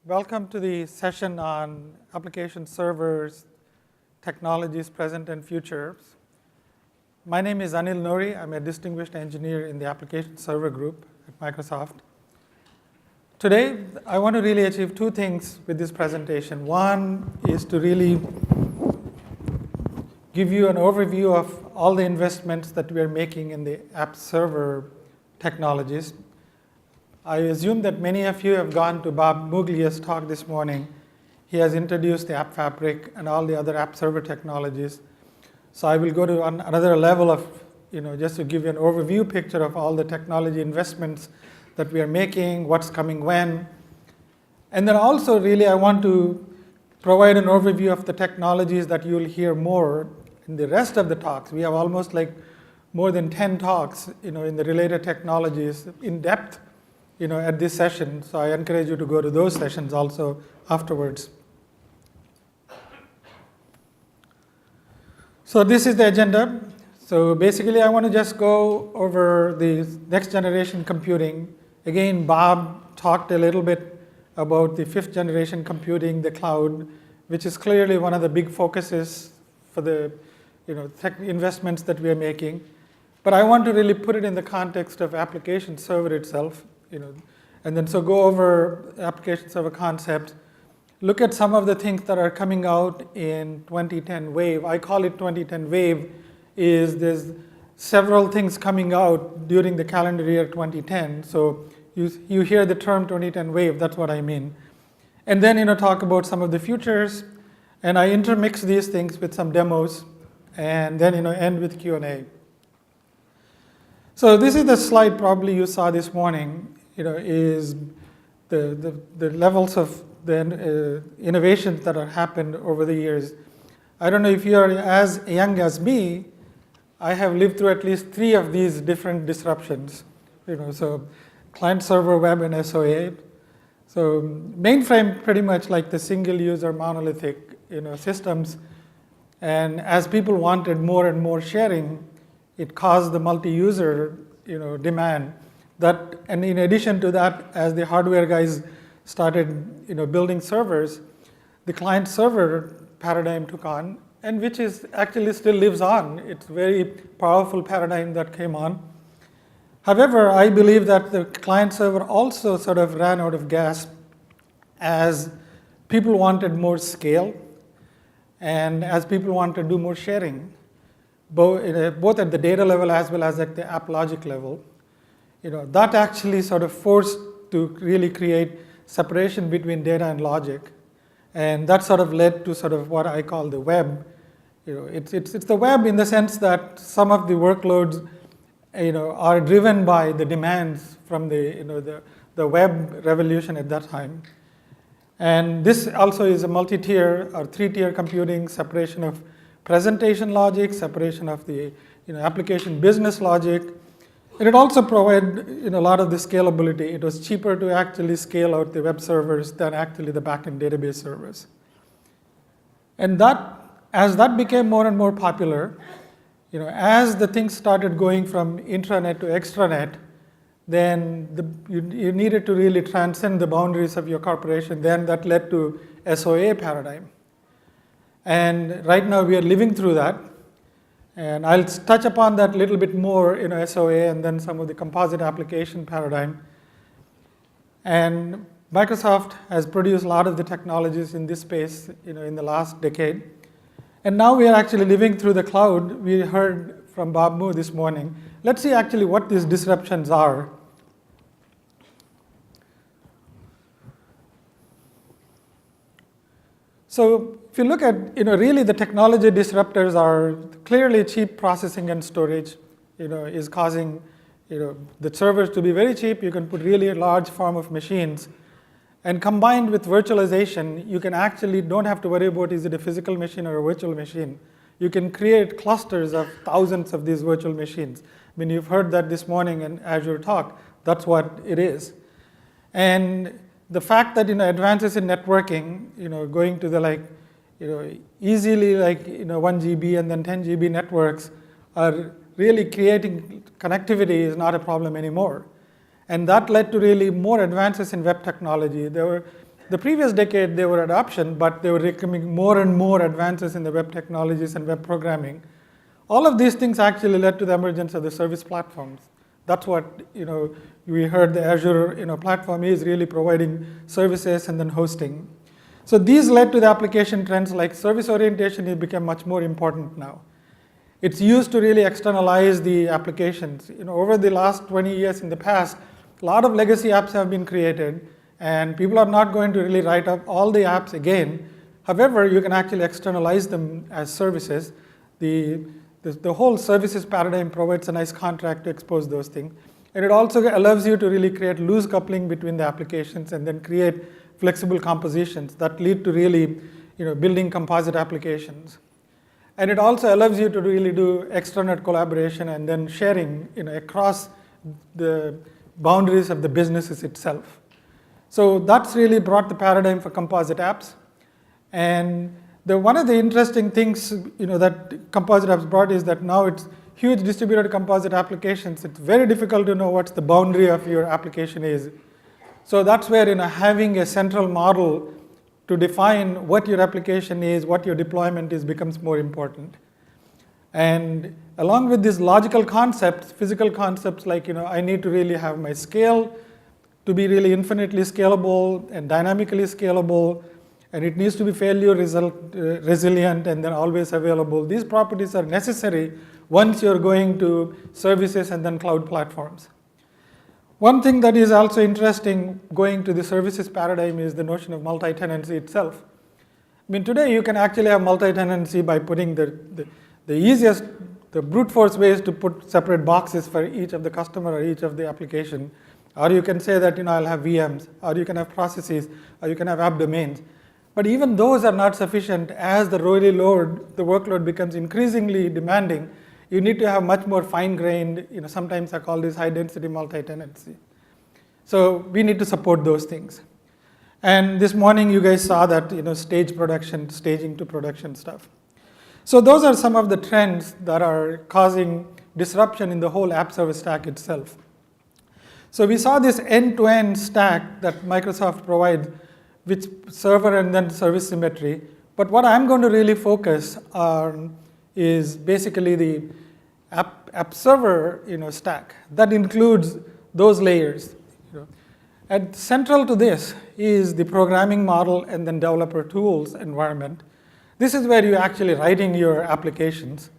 Welcome to the session on application servers, technologies present and futures. My name is Anil Nori. I'm a distinguished engineer in the application server group at Microsoft. Today, I want to really achieve two things with this presentation. One is to really give you an overview of all the investments that we are making in the app server technologies. I assume that many of you have gone to Bob Muglia's talk this morning. He has introduced the App Fabric and all the other app server technologies. So I will go to another level of, just to give you an overview picture of all the technology investments that we are making, what's coming when. And then also really I want to provide an overview of the technologies that you'll hear more in the rest of the talks. We have almost like more than 10 talks, in the related technologies in depth, at this session. So I encourage you to go to those sessions also afterwards. So this is the agenda. So basically I want to just go over the next generation computing. Again, Bob talked a little bit about the 5th generation computing, the cloud, which is clearly one of the big focuses for the tech investments that we are making. But I want to really put it in the context of application server itself. And then so go over application server concepts, look at some of the things that are coming out in 2010 wave. I call it 2010 wave, there's several things coming out during the calendar year 2010. So you hear the term 2010 wave, that's what I mean. And then talk about some of the futures, and I intermix these things with some demos, and then end with Q&A. So this is the slide probably you saw this morning. Is the levels of the innovations that have happened over the years. I don't know if you are as young as me. I have lived through at least 3 of these different disruptions. So client server web and SOA. So mainframe pretty much like the single user monolithic systems. And as people wanted more and more sharing, it caused the multi-user demand. And in addition to that, as the hardware guys started building servers, the client server paradigm took on, and which is actually still lives on. It's a very powerful paradigm that came on. However, I believe that the client server also sort of ran out of gas as people wanted more scale and as people wanted to do more sharing, both at the data level as well as at the app logic level. That actually sort of forced to really create separation between data and logic. And that sort of led to sort of what I call the web. It's the web in the sense that some of the workloads are driven by the demands from the web revolution at that time. And this also is a multi-tier or 3-tier computing, separation of presentation logic, separation of the application business logic. And it also provided a lot of the scalability. It was cheaper to actually scale out the web servers than actually the backend database servers. And as that became more and more popular, as the things started going from intranet to extranet, then you needed to really transcend the boundaries of your corporation. Then that led to SOA paradigm. And right now we are living through that. And I'll touch upon that a little bit more in SOA and then some of the composite application paradigm. And Microsoft has produced a lot of the technologies in this space in the last decade. And now we are actually living through the cloud. We heard from Bob Mu this morning. Let's see actually what these disruptions are. So if you look at, really the technology disruptors are clearly cheap processing and storage, is causing, the servers to be very cheap. You can put really a large form of machines. And combined with virtualization, you can actually don't have to worry about is it a physical machine or a virtual machine. You can create clusters of thousands of these virtual machines. I mean, you've heard that this morning in Azure talk. That's what it is. And the fact that advances in networking, going to the easily 1 GB and then 10 GB networks are really creating connectivity is not a problem anymore. And that led to really more advances in web technology. There were The previous decade, they were adoption, but they were becoming more and more advances in the web technologies and web programming. All of these things actually led to the emergence of the service platforms. That's what we heard the Azure platform is really providing services and then hosting. So these led to the application trends like service orientation. It became much more important now. It's used to really externalize the applications. Over the last 20 years in the past, a lot of legacy apps have been created, and people are not going to really write up all the apps again. However, you can actually externalize them as services. The whole services paradigm provides a nice contract to expose those things. And it also allows you to really create loose coupling between the applications and then create flexible compositions that lead to really building composite applications. And it also allows you to really do extranet collaboration and then sharing across the boundaries of the businesses itself. So that's really brought the paradigm for composite apps. And one of the interesting things that composite apps brought is that now it's huge distributed composite applications. It's very difficult to know what the boundary of your application is. So that's where having a central model to define what your application is, what your deployment is, becomes more important. And along with these logical concepts, physical concepts like I need to really have my scale to be really infinitely scalable and dynamically scalable, and it needs to be failure resilient and then always available. These properties are necessary once you're going to services and then cloud platforms. One thing that is also interesting going to the services paradigm is the notion of multi-tenancy itself. I mean, today you can actually have multi-tenancy by putting the easiest, the brute force way is to put separate boxes for each of the customer or each of the application. Or you can say that I'll have VMs, or you can have processes, or you can have app domains. But even those are not sufficient. As the workload becomes increasingly demanding, you need to have much more fine-grained, sometimes I call this high-density multi-tenancy. So we need to support those things. And this morning you guys saw that stage production, staging to production stuff. So those are some of the trends that are causing disruption in the whole app service stack itself. So we saw this end-to-end stack that Microsoft provides with server and then service symmetry. But what I'm going to really focus on is basically the app server stack. That includes those layers. And central to this is the programming model and then developer tools environment. This is where you're actually writing your applications.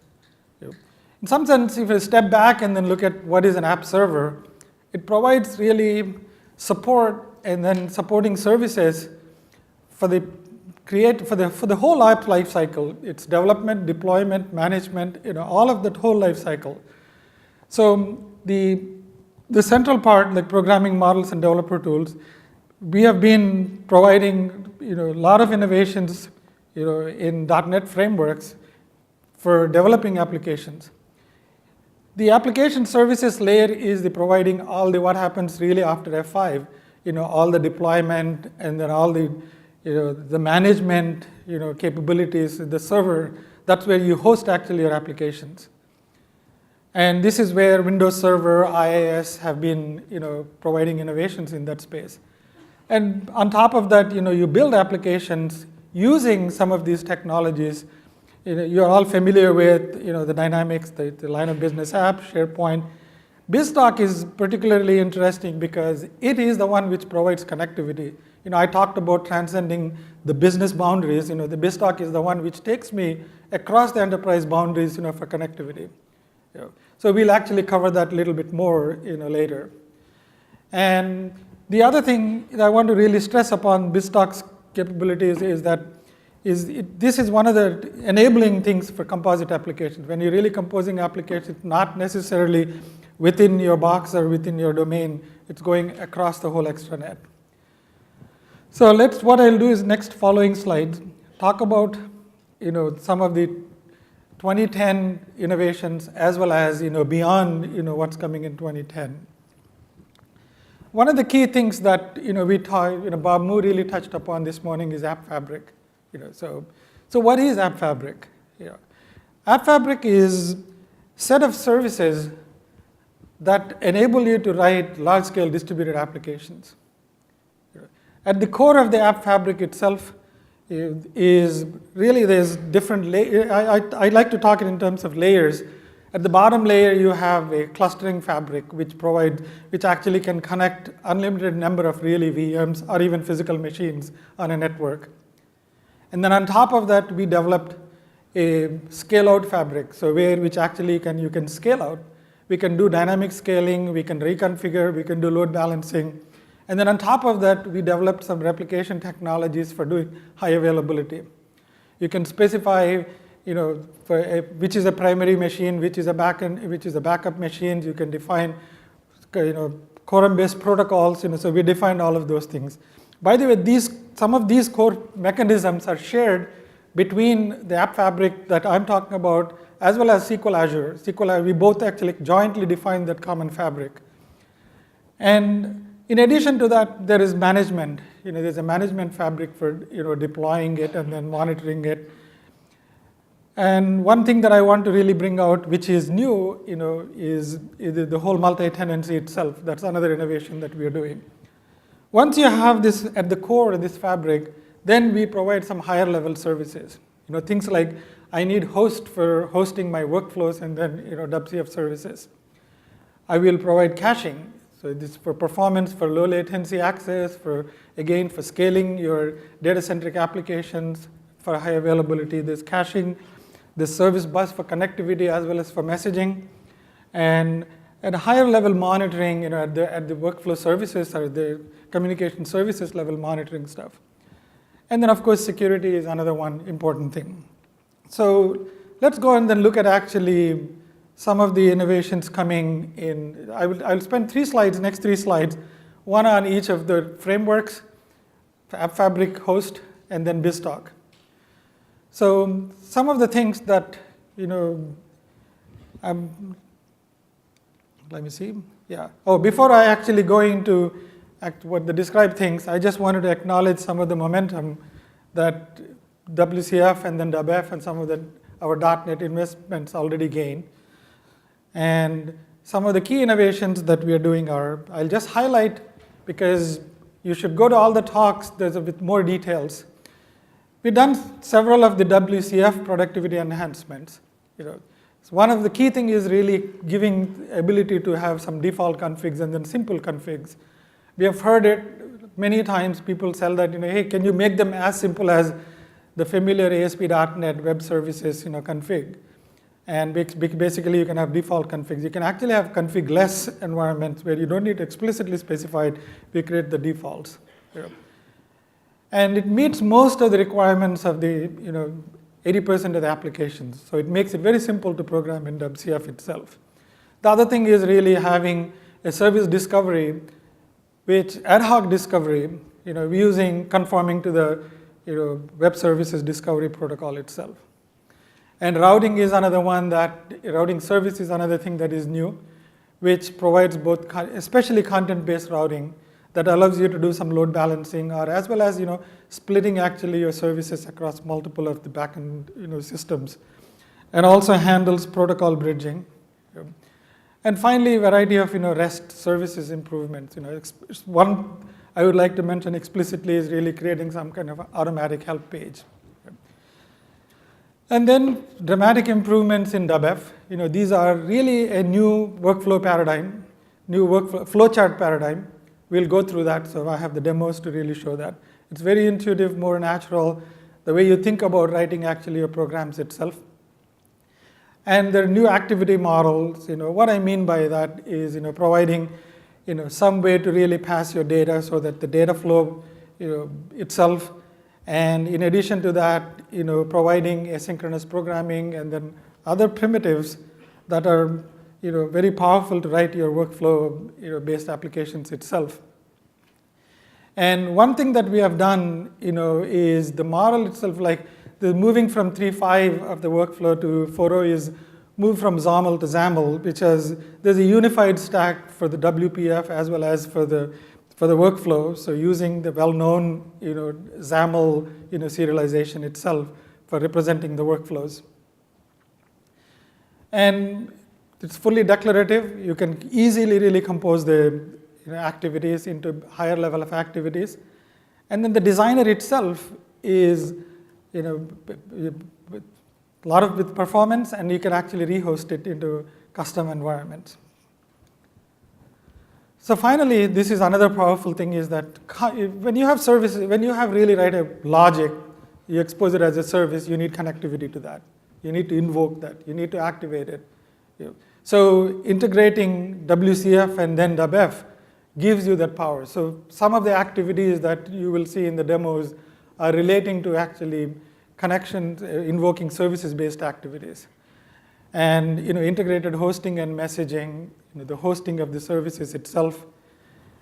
In some sense, if you step back and then look at what is an app server, it provides really support and then supporting services for the whole app lifecycle. It's development, deployment, management, all of that whole lifecycle. So the central part, like programming models and developer tools, we have been providing a lot of innovations in .NET frameworks for developing applications. The application services layer is the providing all the what happens really after F5, all the deployment and then all the the management capabilities, the server. That's where you host actually your applications. And this is where Windows Server, IIS have been providing innovations in that space. And on top of that, you build applications using some of these technologies. You're all familiar with the Dynamics, the line of business app, SharePoint. BizTalk is particularly interesting because it is the one which provides connectivity. I talked about transcending the business boundaries. The BizTalk is the one which takes me across the enterprise boundaries for connectivity. So we'll actually cover that a little bit more later. And the other thing that I want to really stress upon BizTalk's capabilities is that this is one of the enabling things for composite applications. When you're really composing applications, not necessarily within your box or within your domain, it's going across the whole extranet. So what I'll do is next following slides, talk about some of the 2010 innovations as well as beyond what's coming in 2010. One of the key things that Bob Moore really touched upon this morning is App Fabric. So what is App Fabric? App Fabric is a set of services that enable you to write large-scale distributed applications. At the core of the app fabric itself is really there's different layers. I like to talk in terms of layers. At the bottom layer, you have a clustering fabric which actually can connect unlimited number of really VMs or even physical machines on a network. And then on top of that, we developed a scale-out fabric, so which actually you can scale out. We can do dynamic scaling, we can reconfigure, we can do load balancing. And then on top of that, we developed some replication technologies for doing high availability. You can specify, which is a primary machine, which is a backup machine. You can define, quorum-based protocols. So we defined all of those things. By the way, some of these core mechanisms are shared between the app fabric that I'm talking about, as well as SQL Azure. We both actually jointly define that common fabric. And in addition to that, there is management. There's a management fabric for deploying it and then monitoring it. And one thing that I want to really bring out, which is new, is the whole multi-tenancy itself. That's another innovation that we are doing. Once you have this at the core of this fabric, then we provide some higher level services. Things like I need host for hosting my workflows and then WCF services. I will provide caching. So this is for performance, for low latency access, for scaling your data-centric applications, for high availability. There's caching, there's service bus for connectivity as well as for messaging, and at a higher level monitoring, at the workflow services or the communication services level monitoring stuff. And then of course security is another one important thing. So let's go and then look at actually some of the innovations coming in. I'll spend next three slides, one on each of the frameworks, App Fabric, Host, and then BizTalk. So some of the things that, let me see, yeah. Oh, before I actually go into what the described things, I just wanted to acknowledge some of the momentum that WCF and then WF and some of our .NET investments already gained. And some of the key innovations that we are doing I'll just highlight because you should go to all the talks, there's a bit more details. We've done several of the WCF productivity enhancements. So one of the key things is really giving ability to have some default configs and then simple configs. We have heard it many times, people tell that, hey, can you make them as simple as the familiar ASP.NET web services config? And basically, you can have default configs. You can actually have config-less environments where you don't need to explicitly specify it. We create the defaults. And it meets most of the requirements of the 80% of the applications. So it makes it very simple to program in WCF itself. The other thing is really having a service discovery, which ad hoc discovery, using conforming to the web services discovery protocol itself. And routing is another one routing service is another thing that is new, which provides both, especially content-based routing, that allows you to do some load balancing, or as well as splitting actually your services across multiple of the backend systems, and also handles protocol bridging. And finally, a variety of REST services improvements. One I would like to mention explicitly is really creating some kind of automatic help page. And then dramatic improvements in WF. These are really a new workflow paradigm, new flowchart paradigm. We'll go through that, so I have the demos to really show that. It's very intuitive, more natural, the way you think about writing actually your programs itself. And there are new activity models. What I mean by that is providing some way to really pass your data so that the data flow itself. And in addition to that, providing asynchronous programming and then other primitives that are very powerful to write your workflow based applications itself. And one thing that we have done is the model itself, like the moving from 3.5 of the workflow to 4.0 is move from XAML to XAML, because there's a unified stack for the WPF as well as for the workflow, so using the well-known XAML serialization itself for representing the workflows. And it's fully declarative. You can easily really compose the activities into higher level of activities. And then the designer itself is, with a lot of with performance, and you can actually rehost it into custom environments. So finally, this is another powerful thing, is that when you have services, when you have really write a logic, you expose it as a service, you need connectivity to that. You need to invoke that. You need to activate it. So integrating WCF and then WF gives you that power. So some of the activities that you will see in the demos are relating to actually connections, invoking services-based activities. And integrated hosting and messaging, the hosting of the services itself.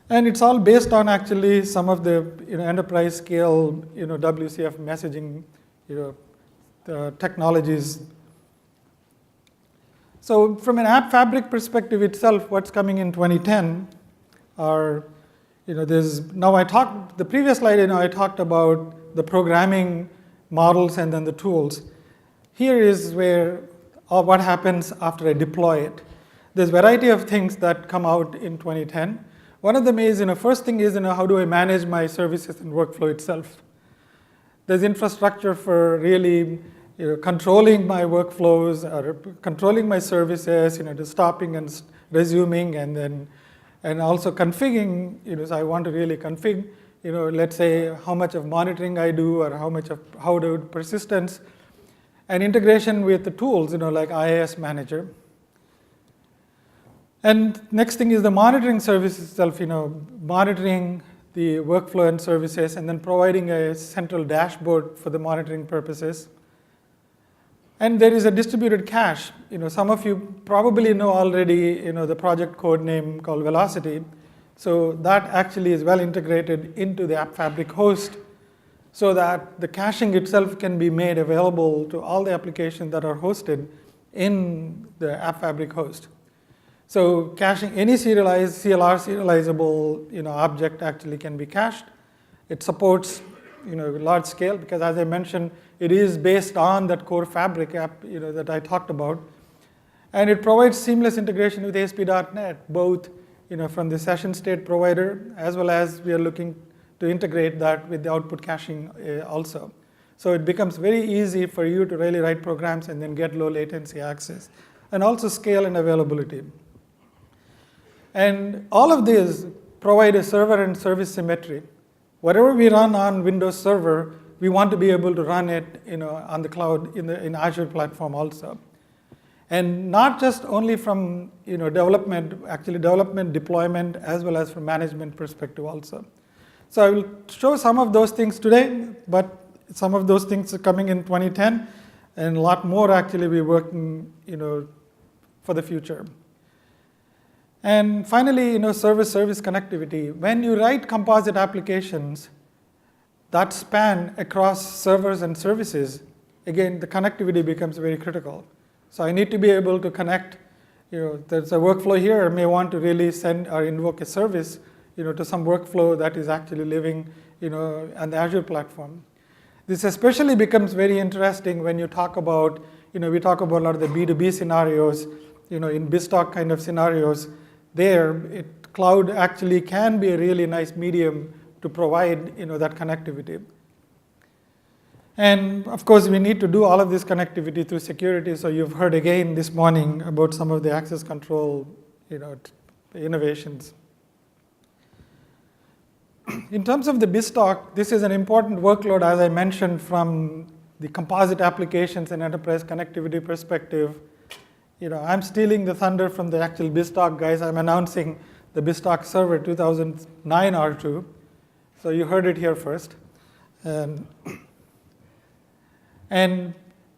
And it's all based on actually some of the enterprise scale WCF messaging the technologies. So from an app fabric perspective itself, what's coming in 2010 are, the previous slide, I talked about the programming models and then the tools. Here is where, what happens after I deploy it. There's a variety of things that come out in 2010. One of them is, first thing is, how do I manage my services and workflow itself? There's infrastructure for really controlling my workflows or controlling my services, to stopping and resuming, and also configuring, so I want to really config, let's say how much of monitoring I do or how to persistence, and integration with the tools, like IIS Manager. And next thing is the monitoring service itself, monitoring the workflow and services, and then providing a central dashboard for the monitoring purposes. And there is a distributed cache. Some of you probably know already, the project code name called Velocity. So that actually is well integrated into the App Fabric host, so that the caching itself can be made available to all the applications that are hosted in the App Fabric host. So caching any CLR serializable object actually can be cached. It supports large scale, because as I mentioned, it is based on that core Fabric app that I talked about, and it provides seamless integration with ASP.NET, both from the session state provider, as well as we are looking to integrate that with the output caching also. So it becomes very easy for you to really write programs and then get low latency access, and also scale and availability. And all of these provide a server and service symmetry. Whatever we run on Windows Server, we want to be able to run it on the cloud in Azure platform also. And not just only from development, deployment, as well as from management perspective also. So I will show some of those things today, but some of those things are coming in 2010, and a lot more actually we're working for the future. And finally, service connectivity. When you write composite applications that span across servers and services, again, the connectivity becomes very critical. So I need to be able to connect, there's a workflow here, I may want to really send or invoke a service, to some workflow that is actually living, on the Azure platform. This especially becomes very interesting when you talk about, we talk about a lot of the B2B scenarios, in BizTalk kind of scenarios. There, cloud actually can be a really nice medium to provide that connectivity. And of course, we need to do all of this connectivity through security. So you've heard again this morning about some of the access control innovations. In terms of the BizTalk, this is an important workload, as I mentioned, from the composite applications and enterprise connectivity perspective. I'm stealing the thunder from the actual BizTalk guys. I'm announcing the BizTalk Server 2009 R2. So you heard it here first. And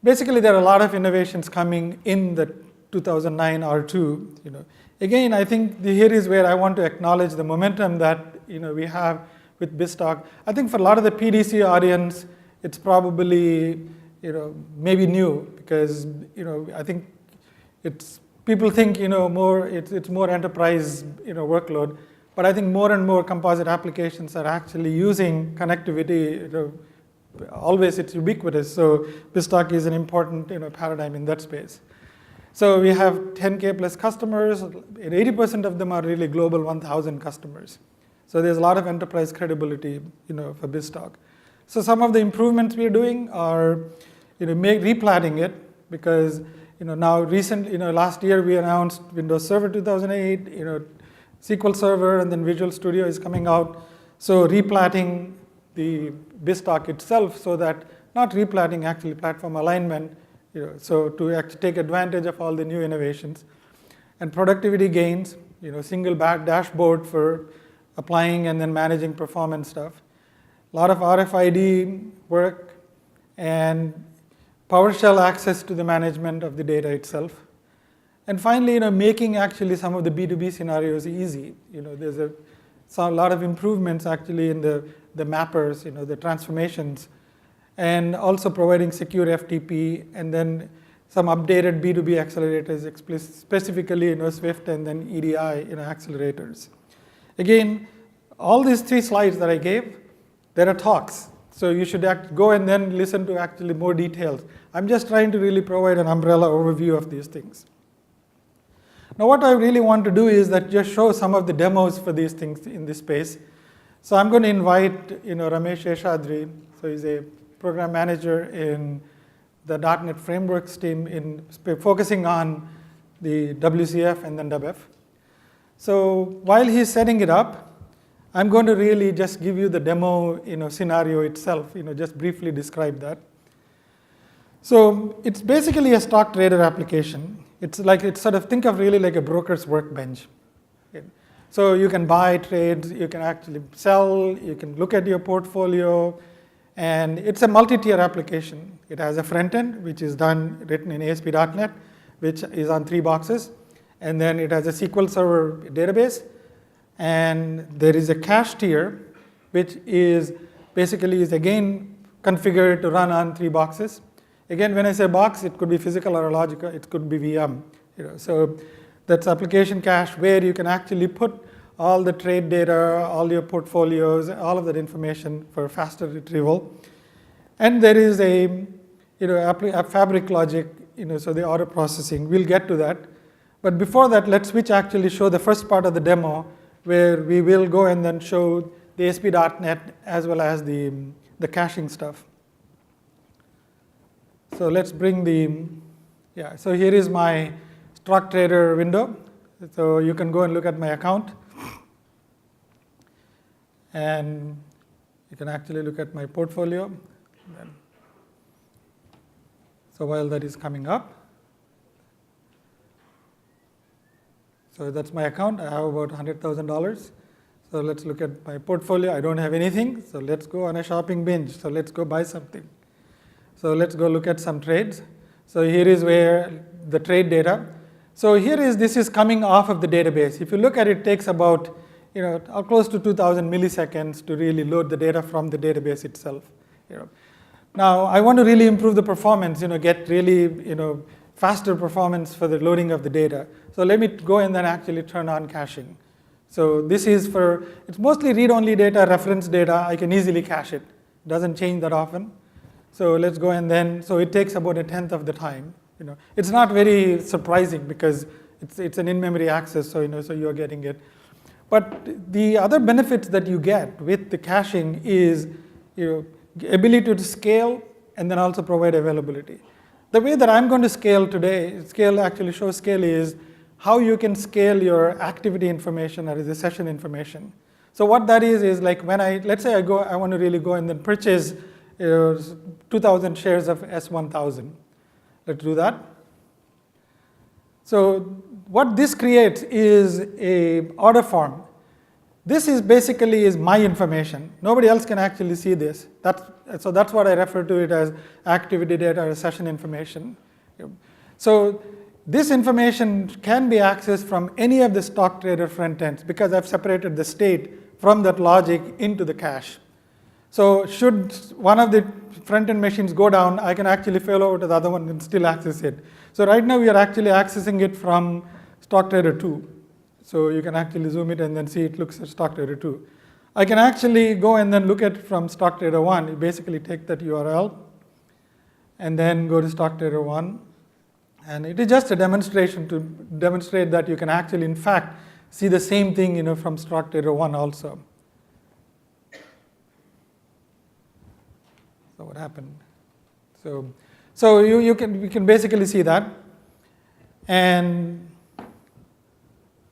basically, there are a lot of innovations coming in the 2009 R2. Again, I think here is where I want to acknowledge the momentum that we have with BizTalk. I think for a lot of the PDC audience, it's probably maybe new, because I think people think it's more enterprise workload, but I think more and more composite applications are actually using connectivity. Always it's ubiquitous, so BizTalk is an important paradigm in that space. So we have 10K plus customers, and 80% of them are really global 1,000 customers. So there's a lot of enterprise credibility, for BizTalk. So some of the improvements we are doing are, replatting it, because now recently, last year we announced Windows Server 2008, SQL Server, and then Visual Studio is coming out. So replatting the BizTalk itself, so that not replatting, actually platform alignment, so to actually take advantage of all the new innovations. And productivity gains, single dashboard for applying and then managing performance stuff. A lot of RFID work and PowerShell access to the management of the data itself. And finally, making actually some of the B2B scenarios easy. There's a lot of improvements actually in the mappers, the transformations, and also providing secure FTP, and then some updated B2B accelerators, specifically Swift and then EDI accelerators. Again, all these 3 slides that I gave, there are talks. So you should go and then listen to actually more details. I'm just trying to really provide an umbrella overview of these things. Now what I really want to do is that just show some of the demos for these things in this space. So I'm going to invite Ramesh Sheshadri. So he's a program manager in the .NET Frameworks team, focusing on the WCF and then WF. So while he's setting it up, I'm going to really just give you the demo scenario itself, just briefly describe that. So it's basically a stock trader application. It's sort of, think of really like a broker's workbench. Okay. So you can buy trades, you can actually sell, you can look at your portfolio, and it's a multi-tier application. It has a front end, which is written in ASP.NET, which is on 3 boxes. And then it has a SQL Server database. And there is a cache tier, which is basically again configured to run on 3 boxes. Again, when I say box, it could be physical or logical, it could be VM. So that's application cache, where you can actually put all the trade data, all your portfolios, all of that information for faster retrieval. And there is a fabric logic, so the auto processing. We'll get to that. But before that, let's actually show the first part of the demo, where we will go and then show the ASP.NET as well as the caching stuff. So let's bring so here is my stock trader window. So you can go and look at my account. And you can actually look at my portfolio. So while that is coming up, so that's my account. I have about $100,000. So let's look at my portfolio. I don't have anything, so let's go on a shopping binge. So let's go buy something. So let's go look at some trades. So here is where the trade data. So this is coming off of the database. If you look at it, it takes about close to 2,000 milliseconds to really load the data from the database itself. Now I want to really improve the performance. Get really faster performance for the loading of the data. So let me go and then actually turn on caching. So this is it's mostly read-only data, reference data. I can easily cache it. It doesn't change that often. So let's go and then, so it takes about 1/10 of the time. It's not very surprising because it's an in-memory access, so so you're getting it. But the other benefits that you get with the caching is ability to scale and then also provide availability. The way that I'm going to scale today, show scale is how you can scale your activity information or the session information. So what that is like when let's say I want to really go and then purchase 2,000 shares of S1000. Let's do that. So what this creates is a order form. This is basically my information. Nobody else can actually see this. So that's what I refer to it as activity data or session information. So this information can be accessed from any of the stock trader front ends because I've separated the state from that logic into the cache. So should one of the front-end machines go down, I can actually fail over to the other one and still access it. So right now we are actually accessing it from stock trader 2. So you can actually zoom it and then see it looks at stock trader 2. I can actually go and then look at from stock trader 1. You basically take that URL and then go to stock trader 1. And it is just a demonstration to demonstrate that you can actually, in fact, see the same thing from stock trader 1 also. So what happened? So we can basically see that, and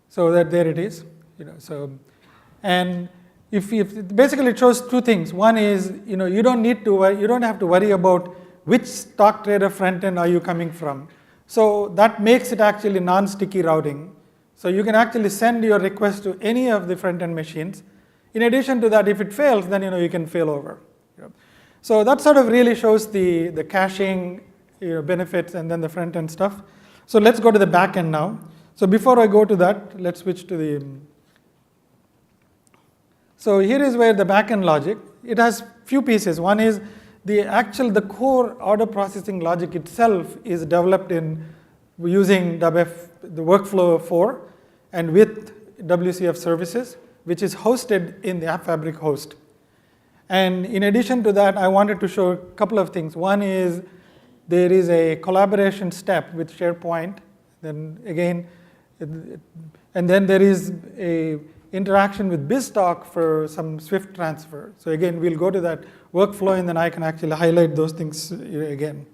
so that there it is. And if basically it shows two things. One is you don't have to worry about which stock trader front end are you coming from. So that makes it actually non-sticky routing. So you can actually send your request to any of the front end machines. In addition to that, if it fails, then you can fail over. So that sort of really shows the caching benefits and then the front end stuff. So let's go to the back end now. So before I go to that, let's switch to the. So here is where the back end logic. It has few pieces. One is the core order processing logic itself is developed using WF, the workflow 4, and with WCF services, which is hosted in the App Fabric host. And in addition to that, I wanted to show a couple of things. One is there is a collaboration step with SharePoint. Then again, and then there is a interaction with BizTalk for some Swift transfer. So again, we'll go to that workflow, and then I can actually highlight those things again.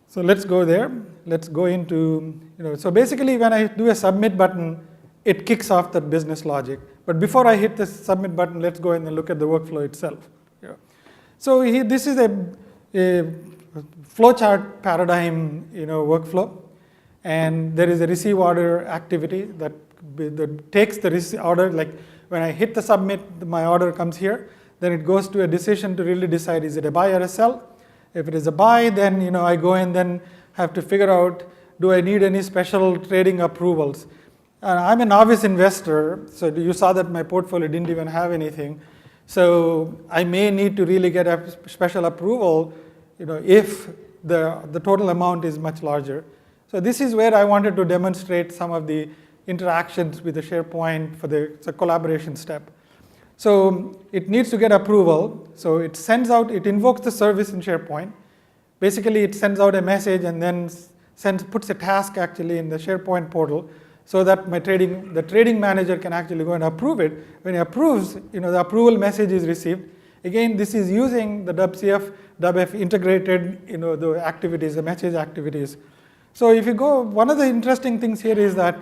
So let's go there. Let's go into, so basically when I do a submit button, it kicks off that business logic. But before I hit the submit button, let's go in and look at the workflow itself. So this is a flowchart paradigm workflow. And there is a receive order activity that takes the order, like when I hit the submit, my order comes here. Then it goes to a decision to really decide, is it a buy or a sell? If it is a buy, then I go and then have to figure out, do I need any special trading approvals? I'm a novice investor, so you saw that my portfolio didn't even have anything. So I may need to really get a special approval, if the total amount is much larger. So this is where I wanted to demonstrate some of the interactions with the SharePoint for the collaboration step. So it needs to get approval. So it invokes the service in SharePoint. Basically, it sends out a message and then puts a task actually in the SharePoint portal, so that the trading manager can actually go and approve it. When he approves, the approval message is received. Again, this is using the WF integrated, the activities, the message activities. So if you go, one of the interesting things here is that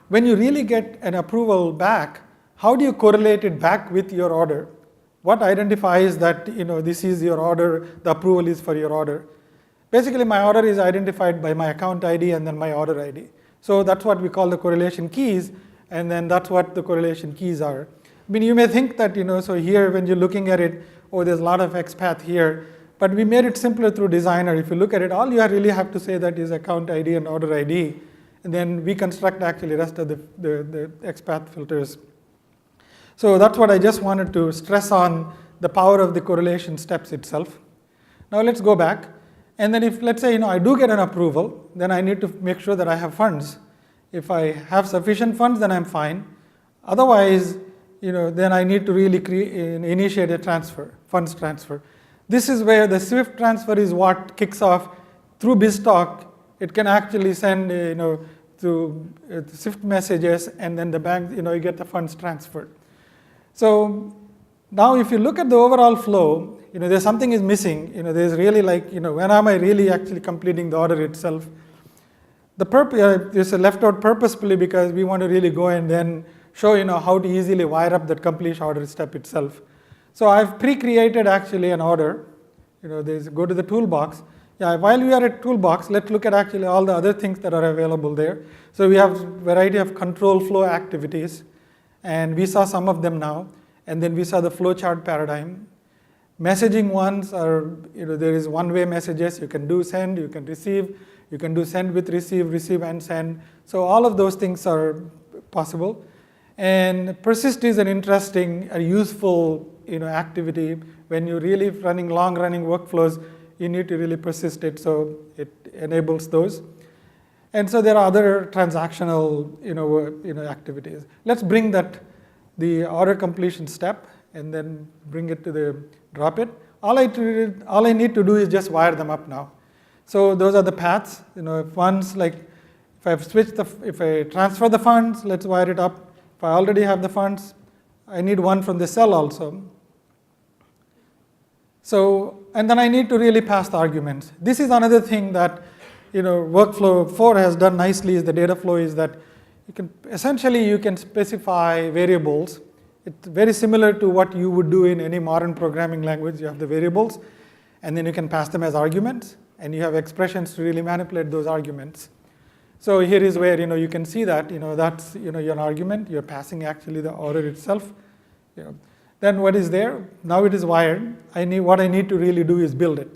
when you really get an approval back, how do you correlate it back with your order? What identifies that, this is your order, the approval is for your order? Basically, my order is identified by my account ID and then my order ID. So that's what we call the correlation keys, and then that's what the correlation keys are. I mean, you may think that, so here when you're looking at it, there's a lot of XPath here, but we made it simpler through Designer. If you look at it, all you really have to say that is account ID and order ID, and then we construct actually the rest of the XPath filters. So that's what I just wanted to stress on, the power of the correlation steps itself. Now let's go back. And then if, let's say, I do get an approval, then I need to make sure that I have funds. If I have sufficient funds, then I'm fine. Otherwise, then I need to really initiate a funds transfer. This is where the Swift transfer is what kicks off through BizTalk. It can actually send, to Swift messages, and then the bank, you get the funds transferred. So now if you look at the overall flow, there's something is missing. There's really when am I really actually completing the order itself? The purpose is left out purposefully because we want to really go and then show how to easily wire up that complete order step itself. So I've pre-created actually an order. Go to the toolbox. While we are at toolbox, let's look at actually all the other things that are available there. So we have a variety of control flow activities, and we saw some of them now. And then we saw the flowchart paradigm. Messaging ones are, there is one-way messages. You can do send, you can receive, you can do send with receive and send. So all of those things are possible. And persist is an interesting, useful, activity. When you're really running long-running workflows, you need to really persist it, so it enables those. And so there are other transactional, activities. Let's bring the order completion step, and then bring it to the drop it. All I need to do is just wire them up now. So those are the paths. If I transfer the funds, let's wire it up. If I already have the funds, I need one from the cell also. So, and then I need to really pass the arguments. This is another thing that workflow 4 has done nicely is the data flow is that you can specify variables. It's very similar to what you would do in any modern programming language. You have the variables, and then you can pass them as arguments, and you have expressions to really manipulate those arguments. So here is where you can see that that's your argument. You're passing actually the order itself. Then what is there? Now it is wired. What I need to really do is build it.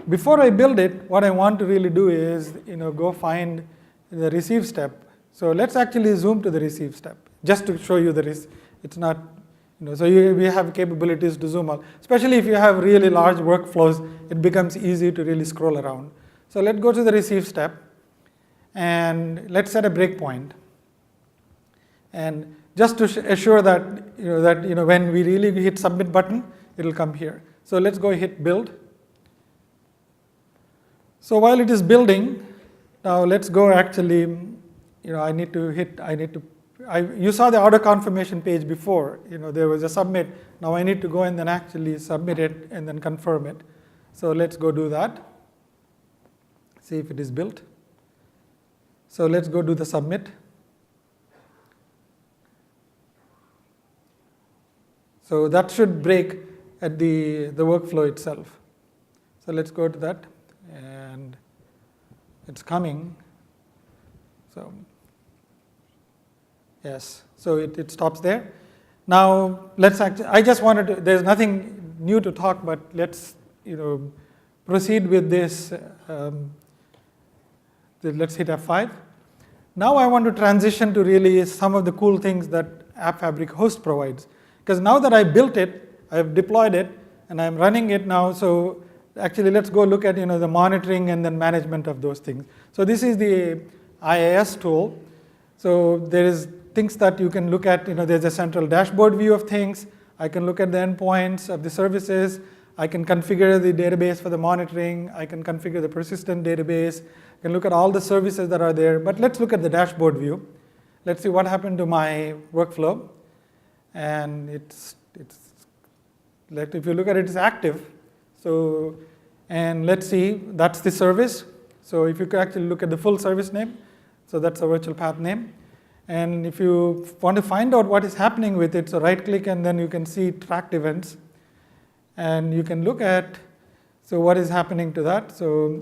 Before I build it, what I want to really do is go find the receive step. So let's actually zoom to the receive step just to show you it's not so we have capabilities to zoom out. Especially if you have really large workflows, it becomes easy to really scroll around. So let's go to the receive step, and let's set a breakpoint. And just to assure that when we really hit submit button, it'll come here. So let's go hit build. So while it is building, now let's go actually. You saw the auto confirmation page before. There was a submit. Now I need to go and then actually submit it and then confirm it. So let's go do that. See if it is built. So let's go do the submit. So that should break at the workflow itself. So let's go to that, and it's coming. So yes, so it stops there. Now I just wanted to. There's nothing new to talk, but let's proceed with this. Let's hit F5. Now I want to transition to really some of the cool things that App Fabric host provides. Because now that I built it, I've deployed it, and I'm running it now. So actually, let's go look at the monitoring and then management of those things. So this is the IIS tool. So there is things that you can look at. There's a central dashboard view of things. I can look at the endpoints of the services. I can configure the database for the monitoring. I can configure the persistent database. I can look at all the services that are there. But let's look at the dashboard view. Let's see what happened to my workflow. And it's like if you look at it, it's active. So, and let's see, that's the service. So if you could actually look at the full service name, so that's a virtual path name. And if you want to find out what is happening with it, so right click and then you can see tracked events. And you can look at, so what is happening to that? So,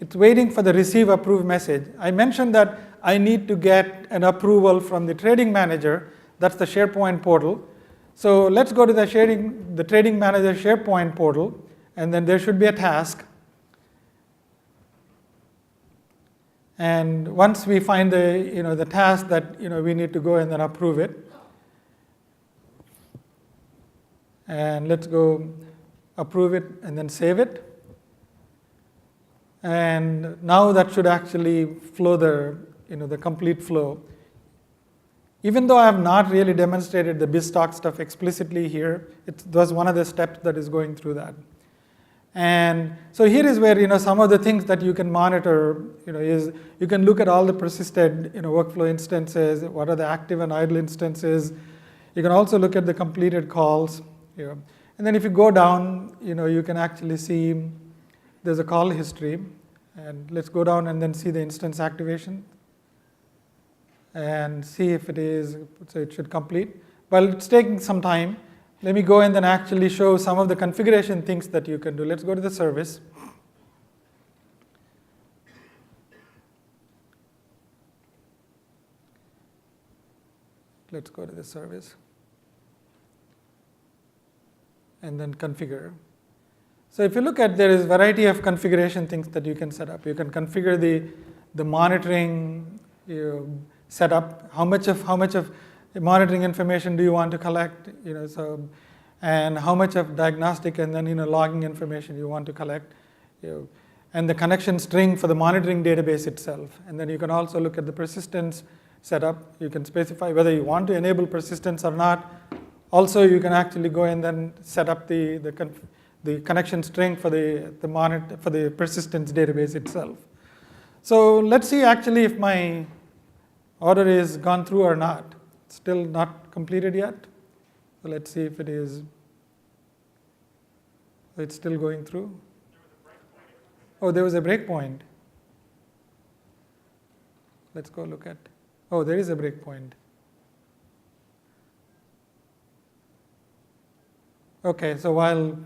it's waiting for the receive approve message. I mentioned that I need to get an approval from the trading manager. That's the SharePoint portal. So let's go to the trading manager SharePoint portal, and then there should be a task. And once we find the task that we need to go and then approve it. And let's go approve it and then save it. And now that should actually flow the complete flow. Even though I have not really demonstrated the BizTalk stuff explicitly here, it was one of the steps that is going through that. And so here is where some of the things that you can monitor is you can look at all the persisted workflow instances, what are the active and idle instances. You can also look at the completed calls. And then if you go down, you can actually see there's a call history. And let's go down and then see the instance activation and see if it is, so it should complete. Well, it's taking some time. Let me go and then actually show some of the configuration things that you can do. Let's go to the service. Let's go to the service. And then configure. So if you look at, there is a variety of configuration things that you can set up. You can configure the monitoring setup. How much of monitoring information do you want to collect? And how much of diagnostic and then logging information you want to collect. And the connection string for the monitoring database itself. And then you can also look at the persistence setup. You can specify whether you want to enable persistence or not. Also, you can actually go and then set up the connection string for the persistence database itself. So let's see actually if my order is gone through or not. It's still not completed yet. So let's see if it is. So it's still going through. Oh, there was a breakpoint. Let's go look at. Oh, there is a breakpoint. Okay, so while,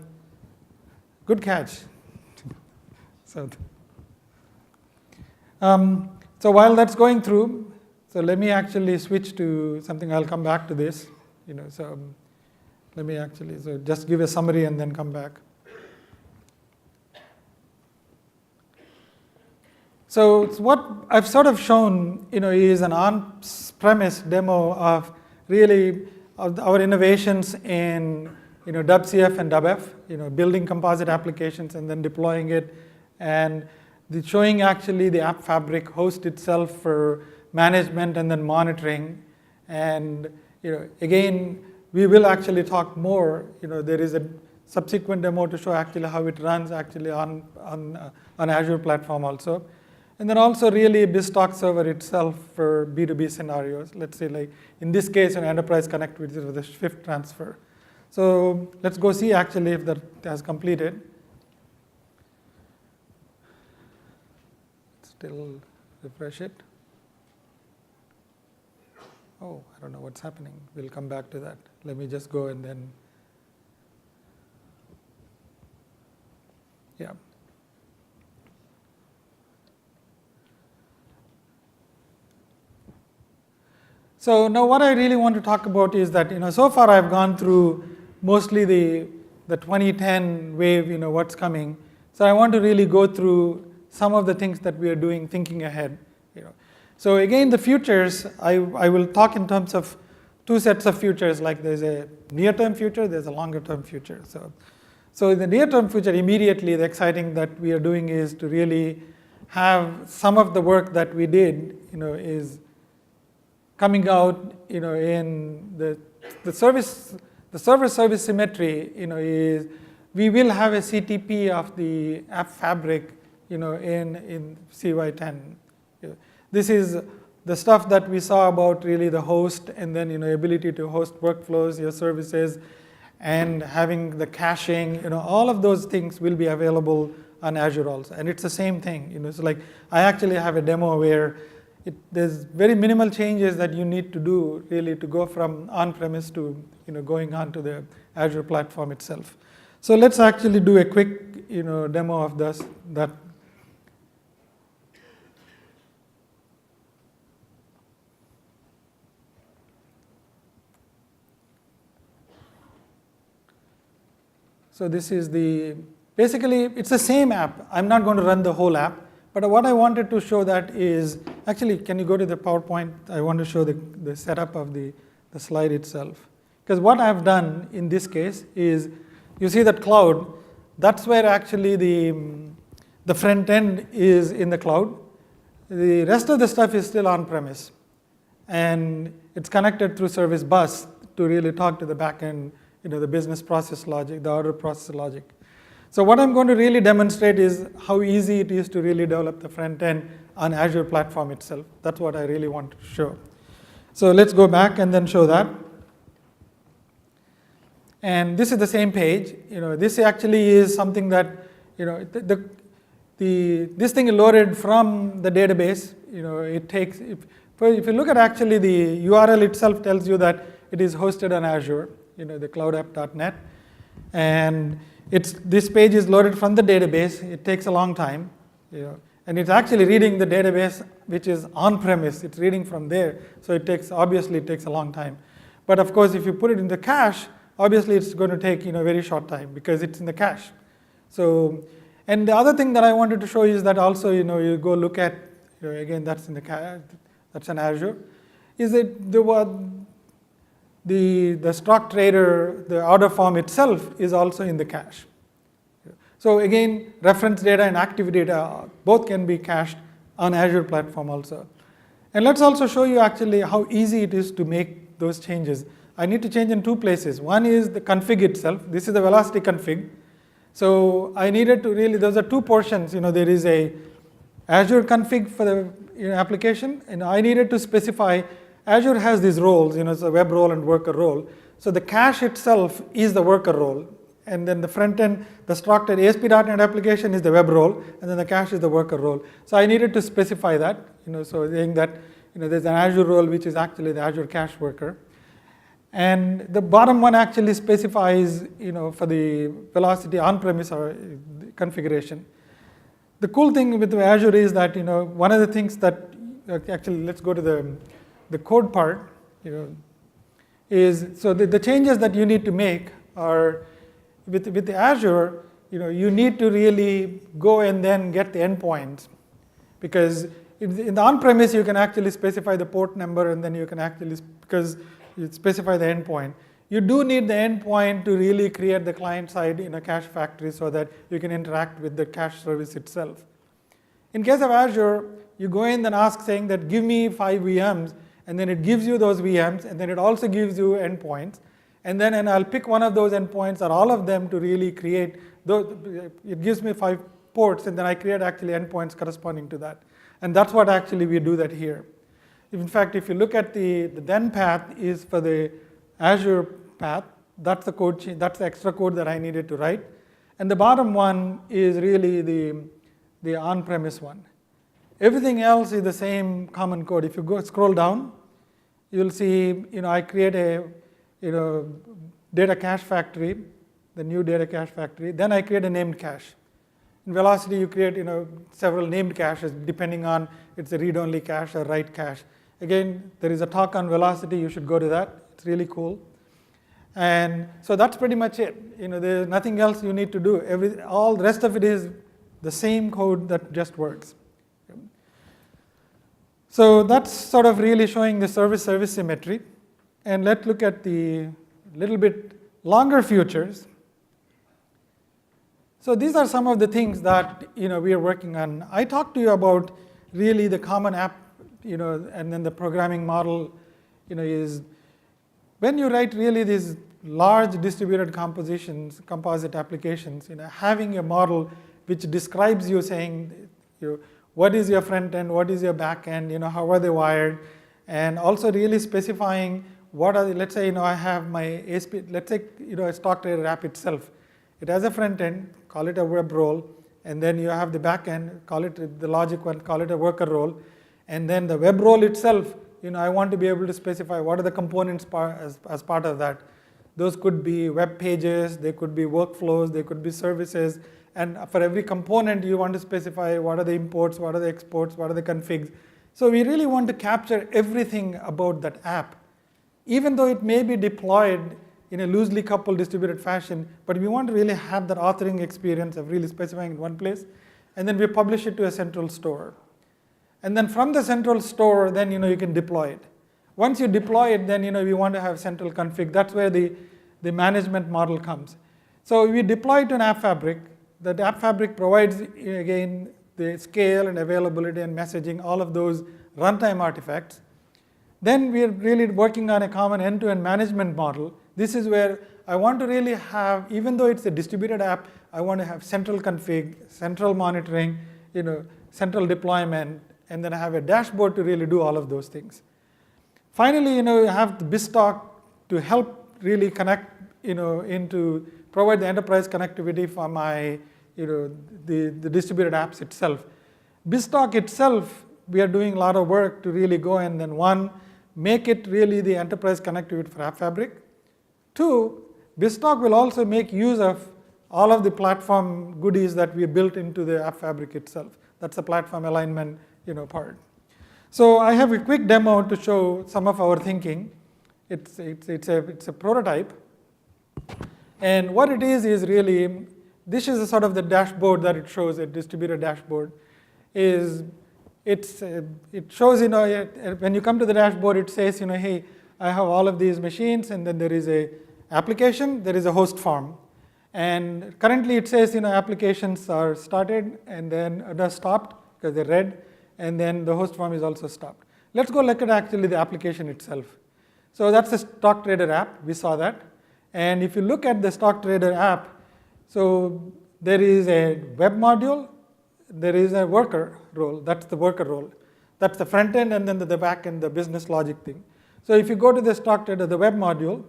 good catch. So while that's going through, so let me actually switch to something. I'll come back to this. So let me actually just give a summary and then come back. So what I've sort of shown, is an on-premise demo of really of our innovations in WCF and WF, building composite applications and then deploying it, and showing actually the app fabric host itself for management and then monitoring. And again, we will actually talk more. There is a subsequent demo to show actually how it runs actually on Azure platform also. And then also really BizTalk server itself for B2B scenarios. Let's say like in this case, an enterprise connectivity with a Swift transfer. So let's go see actually if that has completed. Still refresh it. Oh, I don't know what's happening. We'll come back to that. Let me just go and then, yeah. So now what I really want to talk about is that, so far I've gone through mostly the 2010 wave, what's coming. So I want to really go through some of the things that we are doing, thinking ahead. So again, the futures, I will talk in terms of two sets of futures, like there's a near-term future, there's a longer-term future. So in the near-term future, immediately the exciting that we are doing is to really have some of the work that we did, is coming out, in the server-service symmetry, is we will have a CTP of the app fabric, in CY10. This is the stuff that we saw about really the host, and then ability to host workflows, your services, and having the caching. All of those things will be available on Azure also, and it's the same thing. So like I actually have a demo where there's very minimal changes that you need to do really to go from on-premise to going on to the Azure platform itself. So let's actually do a quick demo of that. So this is basically it's the same app. I'm not going to run the whole app. But what I wanted to show that is, actually, can you go to the PowerPoint? I want to show the setup of the slide itself. Because what I've done in this case is, you see that cloud, that's where actually the front end is in the cloud. The rest of the stuff is still on-premise. And it's connected through service bus to really talk to the back end, the business process logic, the order process logic. So what I'm going to really demonstrate is how easy it is to really develop the front end on Azure platform itself. That's what I really want to show. So let's go back and then show that. And this is the same page. This actually is something that, this thing is loaded from the database. It takes, if you look at actually the URL itself tells you that it is hosted on Azure, the cloudapp.net. And this page is loaded from the database. It takes a long time, and it's actually reading the database, which is on-premise. It's reading from there, so obviously it takes a long time. But of course, if you put it in the cache, obviously it's going to take a very short time because it's in the cache. So, and the other thing that I wanted to show is that also you go look at again that's in the cache, that's in Azure, is that the stock trader, the order form itself is also in the cache. So again, reference data and active data both can be cached on Azure platform also. And let's also show you actually how easy it is to make those changes. I need to change in two places. One is the config itself. This is the velocity config. So I needed to really, those are two portions. There is a Azure config for the application, and I needed to specify Azure has these roles, it's a web role and worker role. So the cache itself is the worker role, And then the front end, the structured ASP.NET application is the web role, and then the cache is the worker role. So I needed to specify that, so saying that there's an Azure role which is actually the Azure cache worker. And the bottom one actually specifies, for the Velocity on-premise or configuration. The cool thing with Azure is that, one of the things that, actually let's go to the code part, is, so the changes that you need to make are, with the Azure, you need to really go and then get the endpoints. Because in the on-premise, you can actually specify the port number, and then you can actually, because you specify the endpoint. You do need the endpoint to really create the client side in a cache factory so that you can interact with the cache service itself. In case of Azure, you go in and ask saying that give me 5 VMs, and then it gives you those VMs, and then it also gives you endpoints. And I'll pick one of those endpoints or all of them to really create those. It gives me 5 ports, and then I create actually endpoints corresponding to that. And that's what actually we do that here. In fact, if you look at the then path is for the Azure path, that's the code change, that's the extra code that I needed to write. And the bottom one is really the on-premise one. Everything else is the same common code. If you scroll down, you'll see, I create a, data cache factory, the new data cache factory. Then I create a named cache. In Velocity, you create, several named caches depending on it's a read-only cache or write cache. Again, there is a talk on Velocity. You should go to that. It's really cool. And so that's pretty much it. There's nothing else you need to do. All the rest of it is the same code that just works. So that's sort of really showing the service-service symmetry. And let's look at the little bit longer futures. So these are some of the things that we are working on. I talked to you about really the common app, and then the programming model, is when you write really these large distributed composite applications, having a model which describes you saying, what is your front end, what is your back end, how are they wired, and also really specifying what are let's say, I have my ASP, let's say, a stock trader app itself. It has a front end, call it a web role, and then you have the back end, call it the logic one, call it a worker role, and then the web role itself, I want to be able to specify what are the components as part of that. Those could be web pages, they could be workflows, they could be services, and for every component you want to specify what are the imports, what are the exports, what are the configs. So we really want to capture everything about that app, even though it may be deployed in a loosely coupled distributed fashion, but we want to really have that authoring experience of really specifying in one place, and then we publish it to a central store. And then from the central store, then you can deploy it. Once you deploy it, then we want to have central config. That's where the management model comes. So we deploy it to an app fabric. The app fabric provides, again, the scale and availability and messaging, all of those runtime artifacts. Then we're really working on a common end-to-end management model. This is where I want to really have, even though it's a distributed app, I want to have central config, central monitoring, central deployment, and then I have a dashboard to really do all of those things. Finally, you have the BizTalk to help really connect, into provide the enterprise connectivity for my, the distributed apps itself. BizTalk itself, we are doing a lot of work to really go and then one, make it really the enterprise connectivity for App Fabric. Two, BizTalk will also make use of all of the platform goodies that we built into the App Fabric itself. That's the platform alignment, part. So I have a quick demo to show some of our thinking. It's a prototype. And what it is really, this is a sort of the dashboard that it shows, a distributed dashboard. It shows, when you come to the dashboard, it says, hey, I have all of these machines, and then there is a application, there is a host farm. And currently it says, applications are started, and then they're stopped because they're red, and then the host farm is also stopped. Let's go look at actually the application itself. So that's a stock trader app, we saw that. And if you look at the stock trader app, so there is a web module, there is a worker role, that's the worker role. That's the front end, and then the back end, the business logic thing. So if you go to the stock trader, the web module,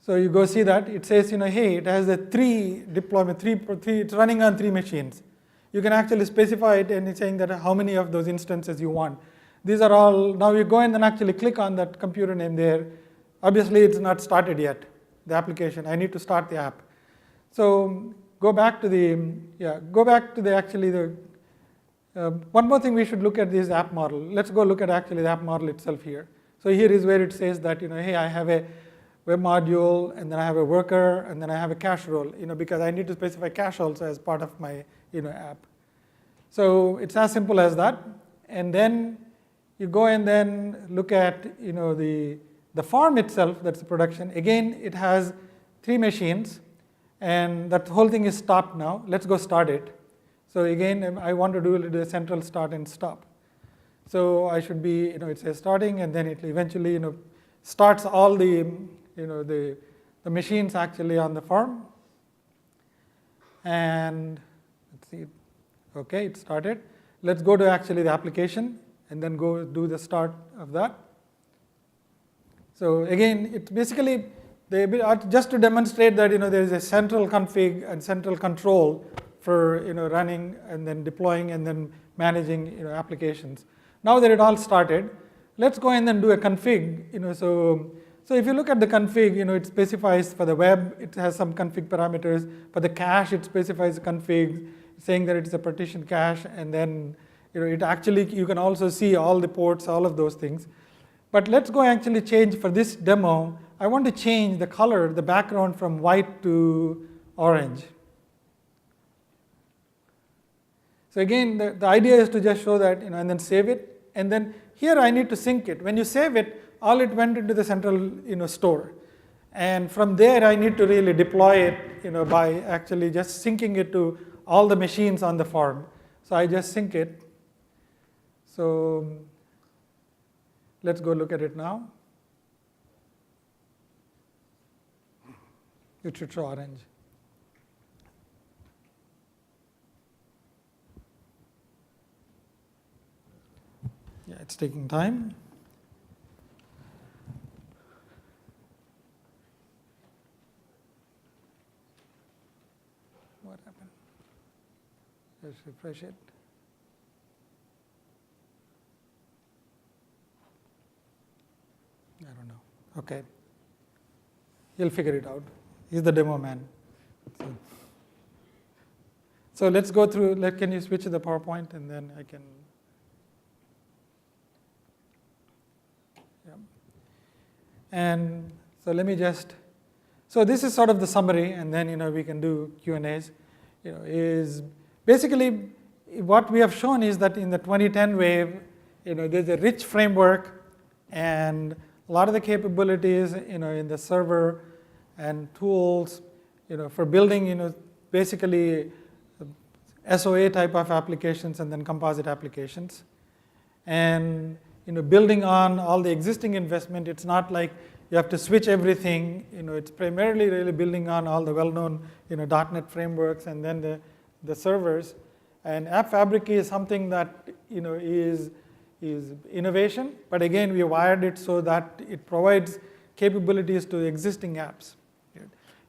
So you go see that, it says, hey, it has a 3 deployment, it's running on 3 machines. You can actually specify it and it's saying that how many of those instances you want. These are all, now you go in and actually click on that computer name there. Obviously it's not started yet, the application. I need to start the app. So go back to the, one more thing we should look at this app model. Let's go look at actually the app model itself here. So here is where it says that, hey, I have a web module, and then I have a worker, and then I have a cache role, because I need to specify cache also as part of my, app. So it's as simple as that. And then you go and then look at, the farm itself, that's the production. Again, it has 3 machines, and that whole thing is stopped now. Let's go start it. So again, I want to do the central start and stop. So I should be, it says starting, and then it eventually, starts all the, the machines actually on the farm. And let's see, okay, it started. Let's go to actually the application, and then go do the start of that. So again, it's basically, just to demonstrate that, there is a central config and central control for, running and then deploying and then managing, applications. Now that it all started, let's go and then do a config, so if you look at the config, it specifies for the web, it has some config parameters. For the cache, it specifies a config saying that it's a partition cache, and then it actually, you can also see all the ports, all of those things. But let's go actually change, for this demo, I want to change the color, the background from white to orange. So again, the idea is to just show that, and then save it. And then here I need to sync it. When you save it, all it went into the central store. And from there, I need to really deploy it by actually just syncing it to all the machines on the farm. So I just sync it. So let's go look at it now. It should show orange. Yeah, it's taking time. What happened? Let's refresh it. I don't know. Okay. He'll figure it out. He's the demo man. So let's go through, can you switch to the PowerPoint, and then I can. Yeah. And so let me just, so this is sort of the summary, and then we can do Q&As. Is basically what we have shown is that in the 2010 wave, there's a rich framework and a lot of the capabilities, in the server and tools, for building, basically SOA type of applications and then composite applications. And, building on all the existing investment, it's not like you have to switch everything. It's primarily really building on all the well-known, .NET frameworks and then the servers. And App Fabric is something that, is innovation, but again, we wired it so that it provides capabilities to existing apps.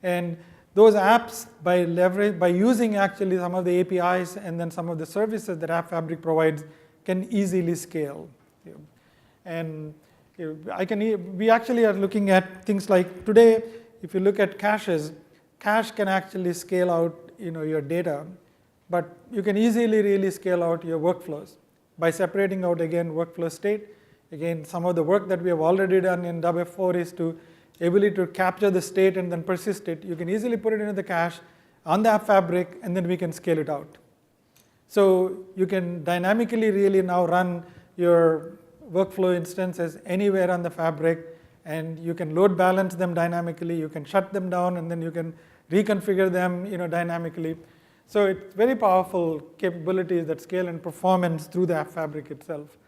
And those apps, by using actually some of the APIs and then some of the services that App Fabric provides, can easily scale. And we actually are looking at things like today, if you look at caches, cache can actually scale out your data, but you can easily really scale out your workflows by separating out, again, workflow state. Again, some of the work that we have already done in WF4 is to ability to capture the state and then persist it. You can easily put it into the cache on the App Fabric, and then we can scale it out. So you can dynamically really now run your workflow instances anywhere on the Fabric, and you can load balance them dynamically. You can shut them down, and then you can reconfigure them dynamically. So it's very powerful capabilities that scale in performance through the App Fabric itself.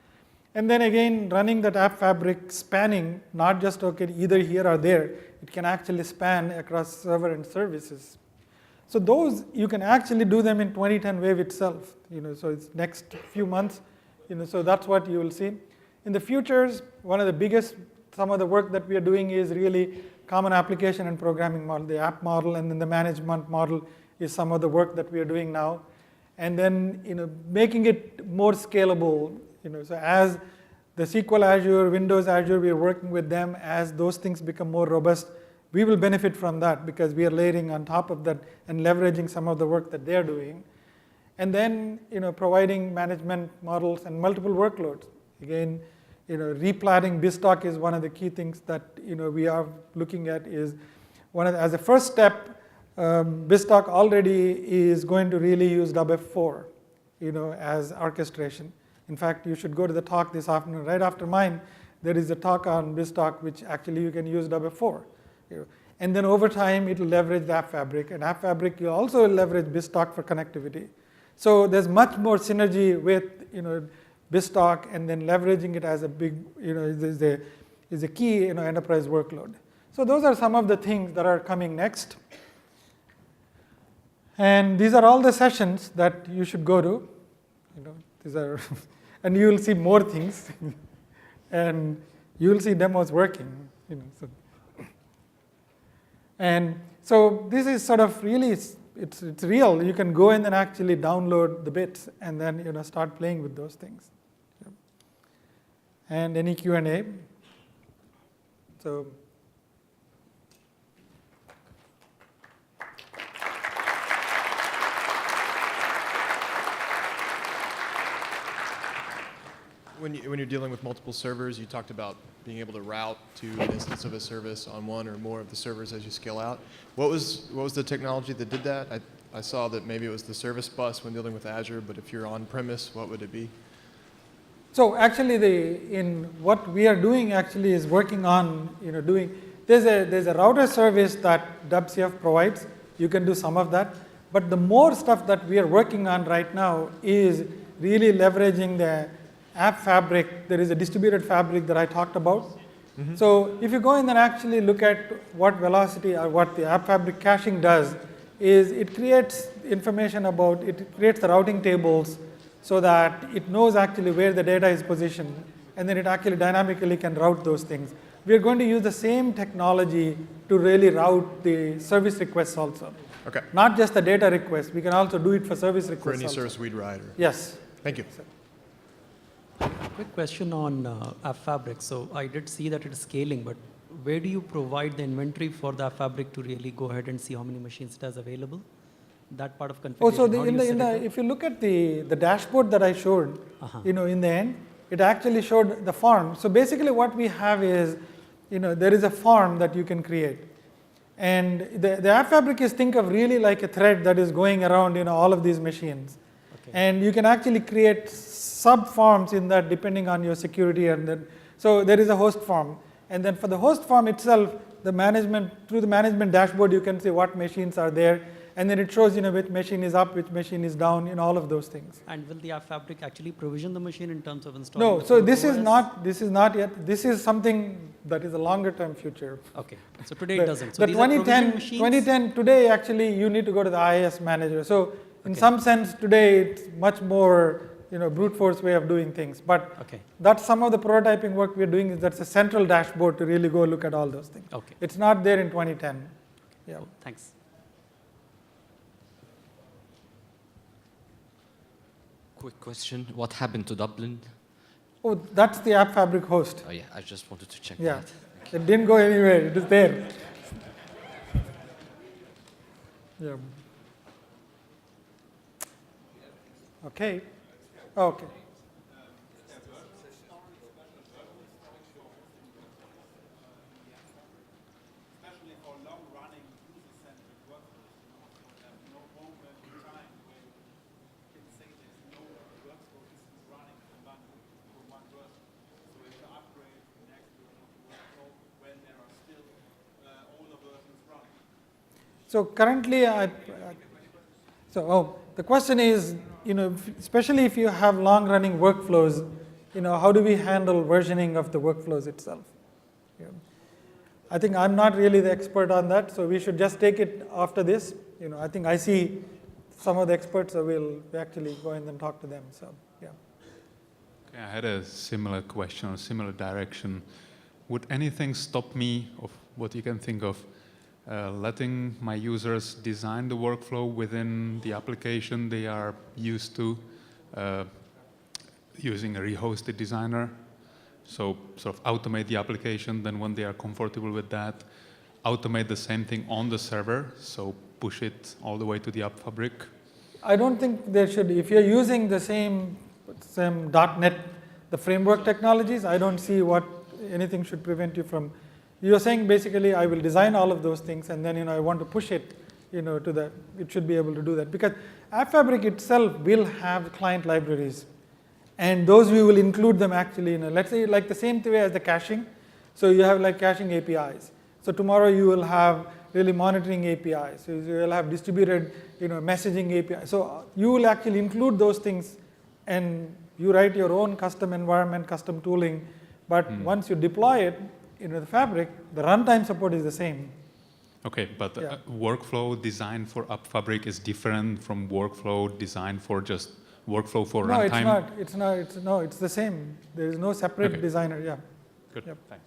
And then again, running that App Fabric spanning, not just either here or there, it can actually span across server and services. So those, you can actually do them in 2010 wave itself. So it's next few months, so that's what you will see. In the futures, one of the biggest, some of the work that we are doing is really common application and programming model, the app model, and then the management model is some of the work that we are doing now. And then making it more scalable. So as the SQL Azure, Windows Azure, we are working with them. As those things become more robust, we will benefit from that because we are layering on top of that and leveraging some of the work that they're doing. And then providing management models and multiple workloads. Again, replatting BizTalk is one of the key things that we are looking at. Is as a first step, BizTalk already is going to really use WF4 as orchestration. In fact, you should go to the talk this afternoon. Right after mine, there is a talk on BizTalk, which actually you can use WF4. And then over time, it will leverage the App Fabric. And App Fabric, you also leverage BizTalk for connectivity. So there's much more synergy with BizTalk, and then leveraging it as a big, is a key enterprise workload. So those are some of the things that are coming next. And these are all the sessions that you should go to. These are, and you will see more things, and you will see demos working. And so this is sort of really, it's real. You can go in and actually download the bits and then start playing with those things. And any Q&A. So. When you're dealing with multiple servers, you talked about being able to route to an instance of a service on one or more of the servers as you scale out. What was the technology that did that? I saw that maybe it was the service bus when dealing with Azure, but if you're on premise, what would it be? So actually, what we are doing actually is working on there's a router service that WCF provides. You can do some of that, but the more stuff that we are working on right now is really leveraging the App Fabric. There is a distributed fabric that I talked about. Mm-hmm. So if you go in and actually look at what velocity or what the App Fabric caching does, is it creates information about, it creates the routing tables so that it knows actually where the data is positioned, and then it actually dynamically can route those things. We are going to use the same technology to really route the service requests also. Okay. Not just the data requests. We can also do it for service requests. For any also. service we'd write. Yes. Thank you. Quick question on App Fabric. So I did see that it is scaling, but where do you provide the inventory for the App Fabric to really go ahead and see how many machines it has available? That part of configuration. Oh, so if you look at the dashboard that I showed, in the end, it actually showed the form. So basically, what we have is, there is a form that you can create, and the App Fabric is, think of really like a thread that is going around all of these machines, and you can actually create sub forms in that depending on your security, and then so there is a host form, and then for the host form itself, through the management dashboard, you can see what machines are there. And then it shows, which machine is up, which machine is down, all of those things. And will the App Fabric actually provision the machine in terms of installing? No, so this is not yet. This is something that is a longer term future. Okay, so today it doesn't. So the 2010, today actually you need to go to the IIS manager. So in some sense today it's much more, brute force way of doing things. But that's some of the prototyping work we're doing. That's a central dashboard to really go look at all those things. Okay. It's not there in 2010. Yeah. Cool. Thanks. Quick question, what happened to Dublin? Oh, that's the App Fabric host. Oh yeah, I just wanted to check that. Thank It didn't go anywhere, it is there. Yeah. Okay. Okay. So currently, the question is, especially if you have long-running workflows, how do we handle versioning of the workflows itself? I think I'm not really the expert on that, so we should just take it after this. I think I see some of the experts, so we'll actually go in and talk to them. So, yeah. Okay, I had a similar question or similar direction. would anything stop me of what you can think of letting my users design the workflow within the application they are used to using a rehosted designer? So sort of automate the application, then when they are comfortable with that, automate the same thing on the server, so push it all the way to the app fabric. I don't think there should, if you're using the same .NET, the framework technologies, I don't see what anything should prevent you from, you're saying basically I will design all of those things and then I want to push it to the, it should be able to do that. Because App Fabric itself will have client libraries. And those we will include them actually, let's say like the same way as the caching. So you have like caching APIs. So tomorrow you will have really monitoring APIs. So you will have distributed messaging API. So you will actually include those things and you write your own custom environment, custom tooling. But once you deploy it into the fabric, the runtime support is the same. Okay, but workflow design for App Fabric is different from workflow design for just workflow for runtime? No, it's not. It's the same. There is no separate designer. Yeah. Good. Yep. Thanks.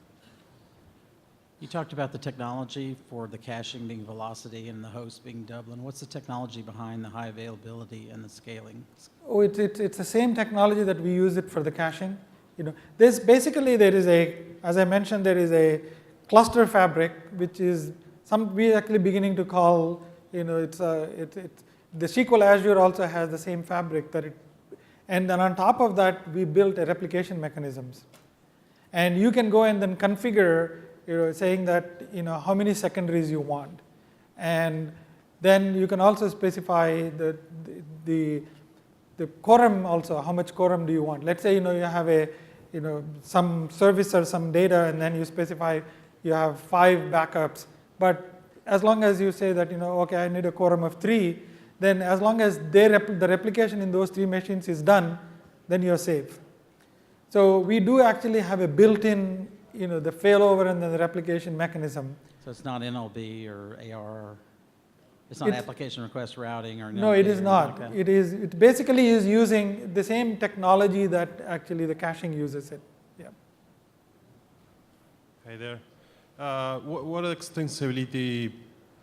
You talked about the technology for the caching being Velocity and the host being Dublin. What's the technology behind the high availability and the scaling? Oh, it's the same technology that we use it for the caching. There's basically there is as I mentioned, there is a cluster fabric which is we're actually beginning to call the SQL Azure also has the same fabric and then on top of that we built a replication mechanisms, and you can go and then configure saying that how many secondaries you want, and then you can also specify the quorum also, how much quorum do you want. Let's say you have some service or some data and then you specify you have 5 backups, but as long as you say that okay, I need a quorum of 3, then as long as the replication in those 3 machines is done, then you're safe. So we do actually have a built-in the failover and then the replication mechanism. So it's not NLB or AR, it's not application request routing or no, it is not. Okay. It basically is using the same technology that actually the caching uses it. Yeah. Hey there. What extensibility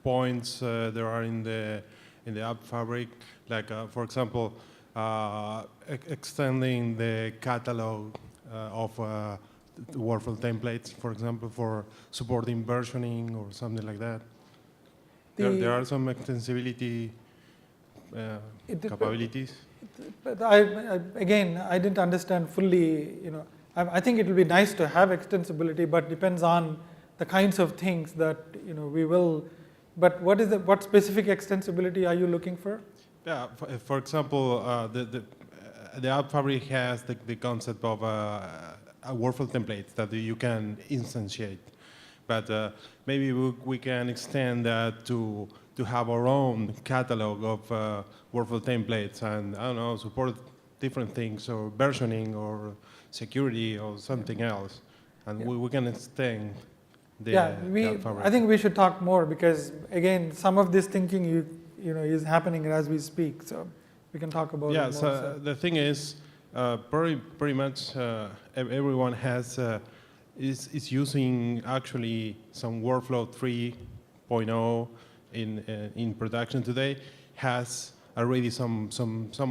points there are in the App Fabric? Like, for example, extending the catalog of workflow templates, for example, for supporting versioning or something like that. There are some extensibility capabilities. But I didn't understand fully. I think it will be nice to have extensibility, but depends on the kinds of things that we will. But what specific extensibility are you looking for? Yeah, for example, the App Fabric has the concept of a workflow template that you can instantiate, but maybe we can extend that to have our own catalog of workflow templates and, I don't know, support different things or versioning or security or something else, and we can extend the App Fabric. I think we should talk more because again, some of this thinking is happening as we speak, so we can talk about it more. So the thing is, pretty much everyone is using actually some workflow 3.0 in production today, has already some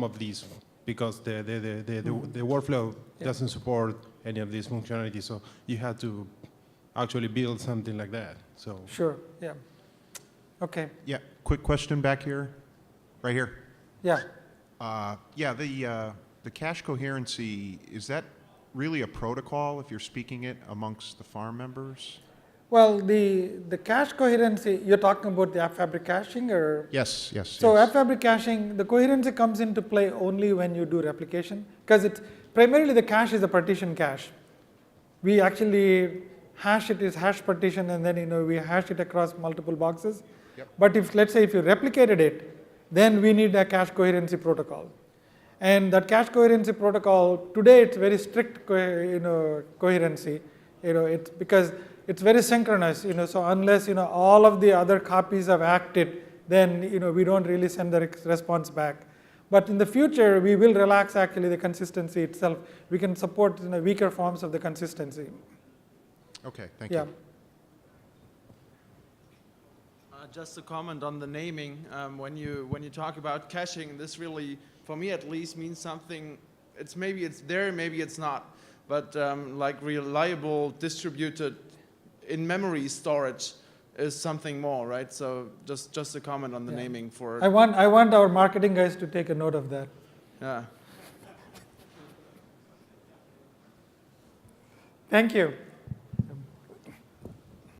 of these, because the workflow doesn't support any of these functionalities, so you have to actually build something like that. So sure, yeah. Okay. Yeah, quick question back here, right here. Yeah. The cache coherency, is that really a protocol if you're speaking it amongst the farm members? Well, the cache coherency, you're talking about the App Fabric caching, or? Yes. So App Fabric caching, the coherency comes into play only when you do replication, because it's primarily the cache is a partition cache. We actually hash it as hash partition, and then we hash it across multiple boxes. Yep. But let's say if you replicated it, then we need a cache coherency protocol. And that cache coherency protocol, today it's very strict coherency. It's because it's very synchronous. So unless all of the other copies have acted, then we don't really send the response back. But in the future, we will relax actually the consistency itself. We can support weaker forms of the consistency. Okay, thank Yeah. you. Just a comment on the naming. When you talk about caching, this really, for me at least, means something. Maybe it's there, maybe it's not. But like reliable, distributed, in-memory storage is something more, right? So just a comment on the Yeah. naming for. I want our marketing guys to take a note of that. Yeah. Thank you.